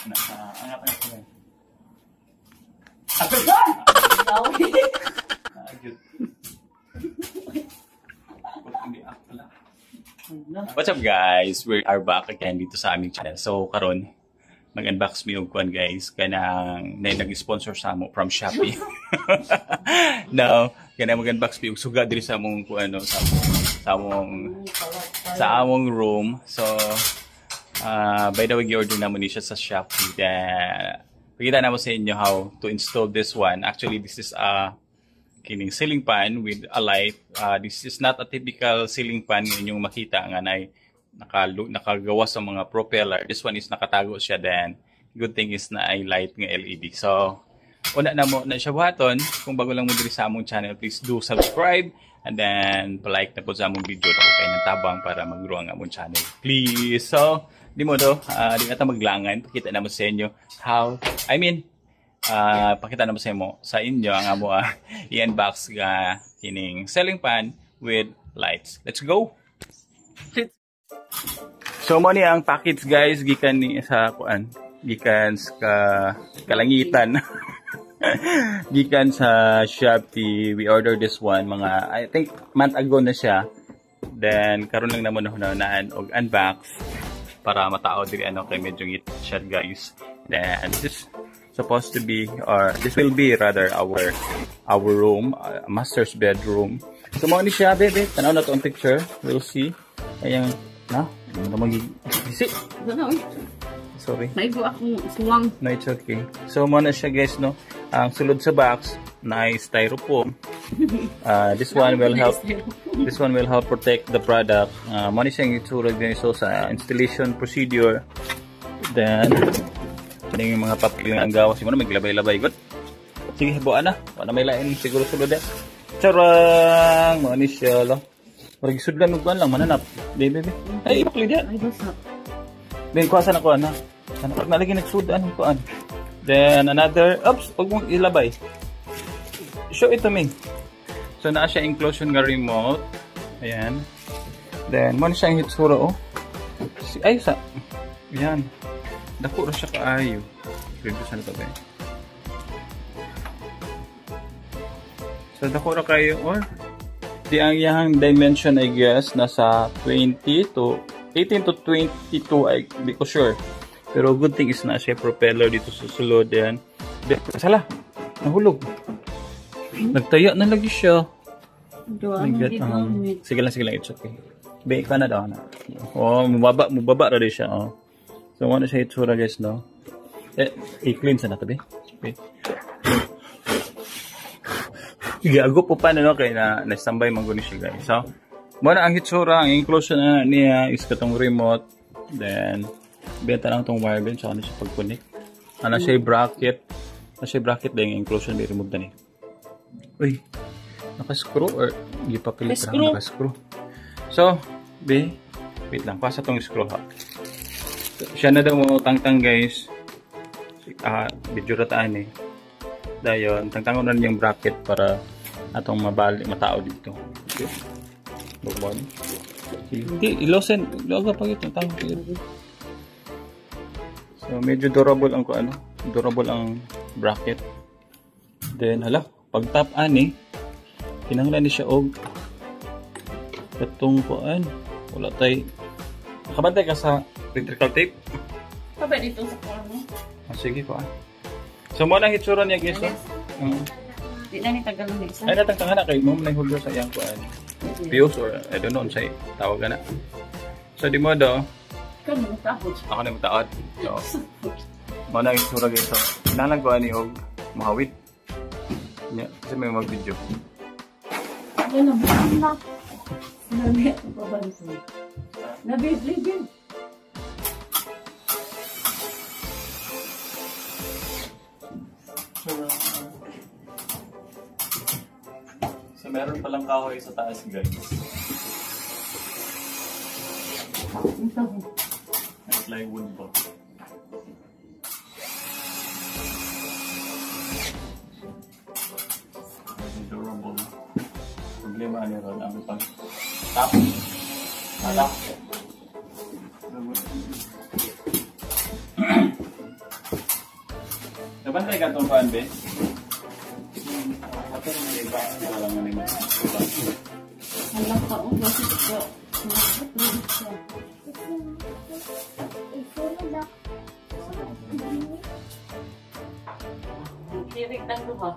Anak na sila. What's up guys? We are back again dito sa aming channel. So karon mag-unbox mi og kuan guys kanang nag-sponsor sa amo from Shopee. Now, kanang mag-unbox mi og suga diri sa among kuan sa among room. So by the way, i-order naman ni siya sa Shopee. Pakita naman sa inyo how to install this one. Actually, this is a kining ceiling fan with a light. This is not a typical ceiling fan yung makita nga na nakagawa sa mga propeller. This one is nakatago siya. Then, good thing is na ay light nga LED. So, una na mo na siya buhaton. Kung bago lang mo diri sa among channel, please do subscribe. And then, palike na po sa among video. Ako kayo ng tabang para mag-grow ang among channel. Please. So, di mo do, di natin maglangan. Pakita naman sa inyo how, pakita naman sa inyo ang amo i-unbox ga kining ceiling fan with lights. Let's go! So mo ni ang package guys gikan ni sa kuan, gikan sa kalangitan. Gikan sa Shopee. We ordered this one mga I think month ago na siya. Then karon lang naman naan og unbox para matao diri ano kay medyo ngit siya guys. Then this is supposed to be, or this will be rather our room, master's bedroom. So mo ni siya bebe, tanaw na to ang picture. We'll see. Ayan, na, si. Sorry. Naigo akong suwang. No, it's okay. So mo na siya guys, no. Ang sulod sa box na styrofoam. This one will help. This one will help protect the product. Mo ni siya itsura guys so sa installation procedure. Then kani yung mga papel ang gawas mo na maglabay-labay gud. Sige, buan na. Wala may lain siguro sulod eh. Charang, mo ni siya lo. Pag sudlan mo kuan lang mananap. Baby. Ay, ipakli diyan. Ay, basta. Then kuha sana kuan na. Sana pag nalagi nagsudan kuan. Then another, oops, wag mong ilabay. Show it to me. So naa siya inclusion nga remote. Ayan. Then mo ni siya ang hitsura oh. Ay sa. Ayan. Dako ra siya kaayo. Reduce na to ba? So dako ra kayo or di ang yang dimension I guess nasa 18 to 22 I di ko sure. Pero good thing is na siya propeller dito sa sulod yan. Sala, nahulog. Nagtaya na lagi siya. Sige lang, it's okay. Bake ka na daw na. Oh, mubaba ra di siya. Oh. So, ano siya itsura guys, no? I-clean sa nato, be? Okay. Sige, ago po pa na, no? Kaya na-standby mangguni siya, guys. So, muna ang itsura, ang inclusion na niya is katong remote. Then, benta lang itong wire bench. So, ano siya pag-connect. Ano siya bracket. Ano siya bracket dahil yung inclusion, may remove na niya. Uy, naka-screw or hindi pa pilit lang naka-screw. So, be, wait lang, pasa itong screw ha. Siya na daw mo tangtang guys. Video rataan eh. Dayon, tangtangon na yung bracket para atong matao dito. Okay. Bukbon. Hindi, ilosen. Ilaga pa ito. So, medyo durable ang durable ang bracket. Then, hala, pag tap ani, kinanglan ni siya og katong kuan. Wala tay. Nakabantay ka sa electrical tape? Pabay dito sa kwarno. Sige po. So mo lang hitsura niya guys. Di na ni tagal na isa. Ay natangtangan na kay mo na hulyo sa iyang kuan. Fuse or I don't know say tawag na. So di mo do. Ikaw mo taod. Ako na mutaod. So mo lang hitsura guys. So nalang ko ani og mahawid. Nya kasi may mag video. Ano na? Nabi ko ba nito? Nabi. So meron palang kahoy sa taas guys. May plywood po. Durable. Problema niya ron ang pag tap. Hala. Bantay ka itong paan, be? Ito naman iba. Ito lang naman iba. Alam ka, bakit ito? Kirik lang ko ba?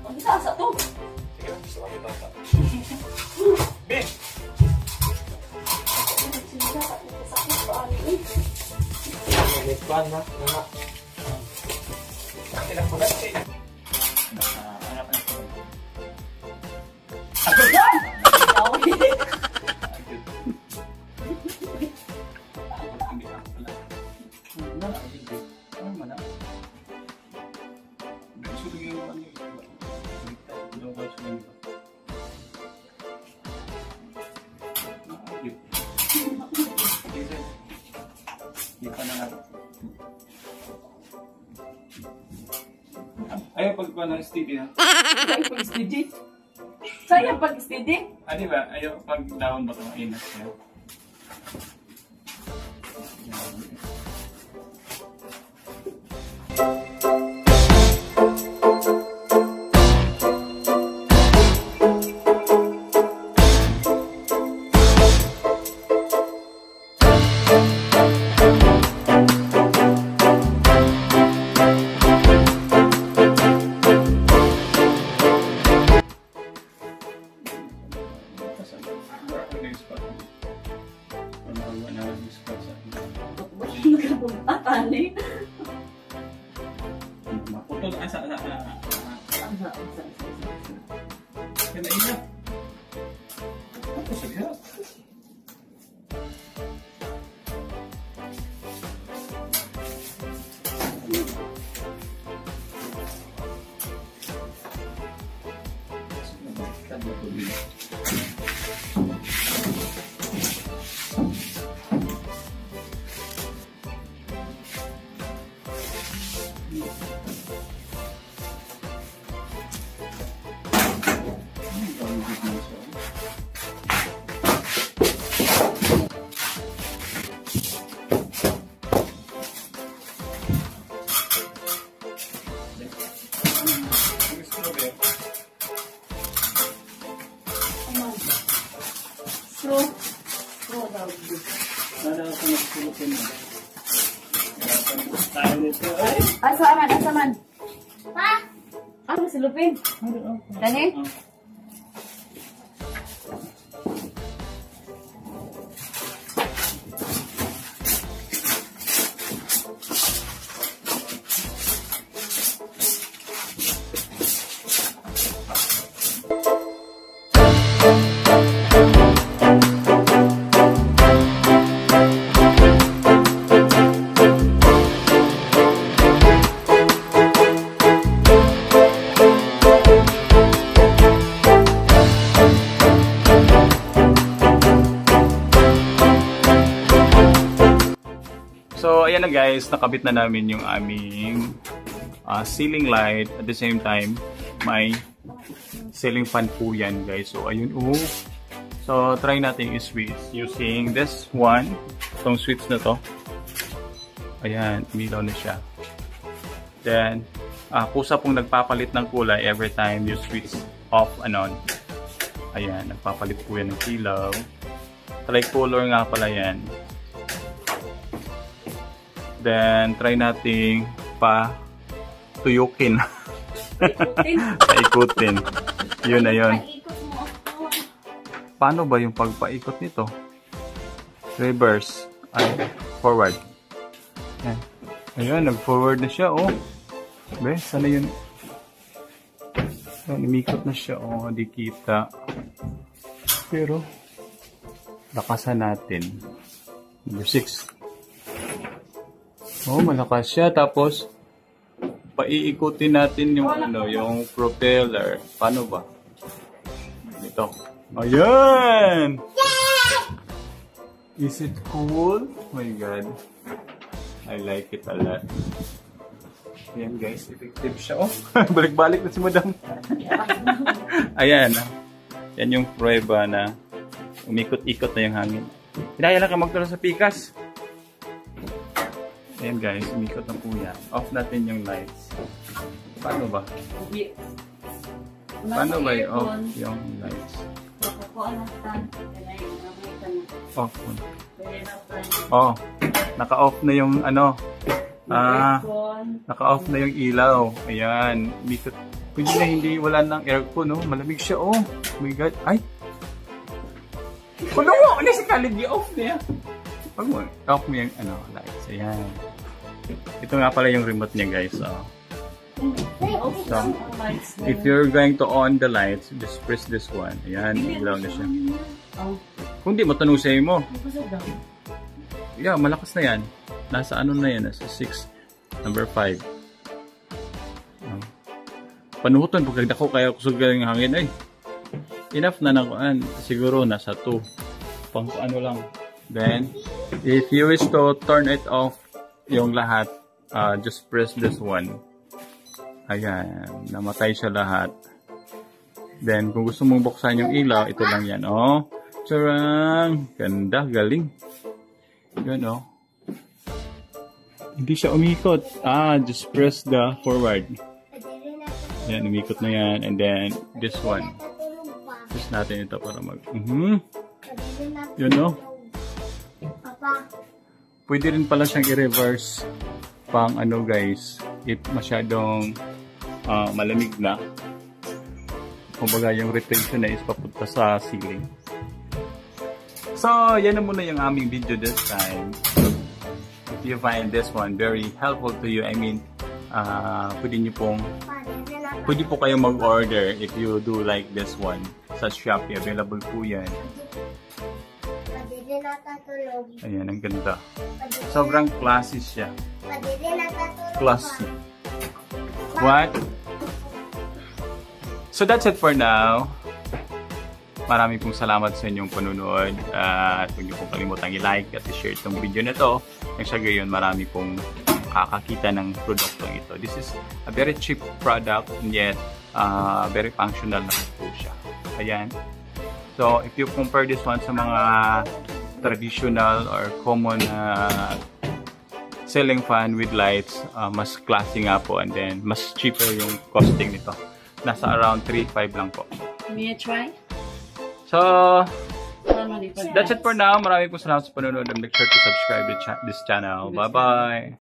Ang sasa to? Sige lang, gusto kami tata. Be! Nagpan na, nga. Bakit lang po natin? Ako yan! Ikaw Ayaw pagkuha ng steady ha? Ayaw pag-steady. Sayang pag-steady. Di ba? Ayaw pag down ba ito mainat siya? Atali. Maputol. Asa. Kaya ina. Ako siya. Straw daw. Sana ako nagsulupin mo. Tayo nito. Asaman. Pa? Ano silupin? Dani? So, ayan na guys, nakabit na namin yung aming ceiling light. At the same time, may ceiling fan po yan guys. So, ayun So, try natin i-switch using this one. Itong switch na to. Ayan, umilaw na siya. Then, kusa pong nagpapalit ng kulay every time you switch off and on. Ayan, nagpapalit po yan ng ilaw. Tricolor nga pala yan. Then, try nating tuyukin. Paikutin. Yun na yun. Paano ba yung pagpaikot nito? Reverse. Ay, forward. Ayan. Ayan, nag-forward na siya, oh. Be, sana yun? Ayan, umikot na siya, oh. Di kita. Pero, lakasan natin. Number 6. Oh, malakas siya. Tapos, paiikutin natin yung yung propeller. Paano ba? Ito. Ayan! Is it cool? Oh my God. I like it a lot. Ayan guys, effective siya. Oh, balik-balik na si madam. Ayan. Yan yung prueba na umikot-ikot na yung hangin. Hinaya lang ka magturo sa pikas. Ayan guys, umikot na po yan. Off natin yung lights. Paano ba? Paano ba i-off yung lights? Off. Oh, naka-off na yung ano. Naka-off na yung ilaw. Ayan. Umikot. Pwede na hindi wala ng aircon, no? Malamig siya, oh. Oh my God. Ay! Kulo mo! Ano si Khalid? I-off niya. Pag mo, off mo yung ano, lights. Ayan. Ito nga pala yung remote niya, guys. Oh. So, if you're going to on the lights, just press this one. Ayan, ilaw na siya. Kung di, matanong sa'yo mo. Yeah, malakas na yan. Nasa ano na yan? Nasa 6. Number 5. Panuhuton, pagkagdako kaya kusog yung hangin. Ay, enough na nakuan. Siguro nasa 2. Pang ano lang. Then, if you wish to turn it off, yung lahat, just press this one. Ayan, namatay siya lahat. Then, kung gusto mong buksan yung ilaw, ito lang yan. Oh, charang! Ganda, galing. Yan, oh. Hindi siya umikot. Just press the forward. Yan, umikot na yan. And then, this one. Press natin ito para mag... Yun, oh. Pwede rin pala siyang i-reverse pang ano, guys. If masyadong malamig na. Kumbaga, yung rotation na is papunta sa ceiling. So, yan na muna yung aming video this time. If you find this one very helpful to you, I mean, pwede po kayo mag-order if you do like this one. Sa Shopee, available po yan. Ayan, ang ganda. Sobrang classy siya. Classy. What? So that's it for now. Maraming pong salamat sa inyong panunood. At huwag niyo pong kalimutang i-like at i-share itong video na to. Nang sa gayon, marami pong kakakita ng produktong ito. This is a very cheap product and yet very functional na po siya. Ayan. So if you compare this one sa mga traditional or common ceiling fan with lights, mas classy nga po and then mas cheaper yung costing nito. Nasa around 3.5 lang po. May I try? So, that's it for now. Maraming po salamat sa panonood. Make sure to subscribe to this channel. Bye-bye!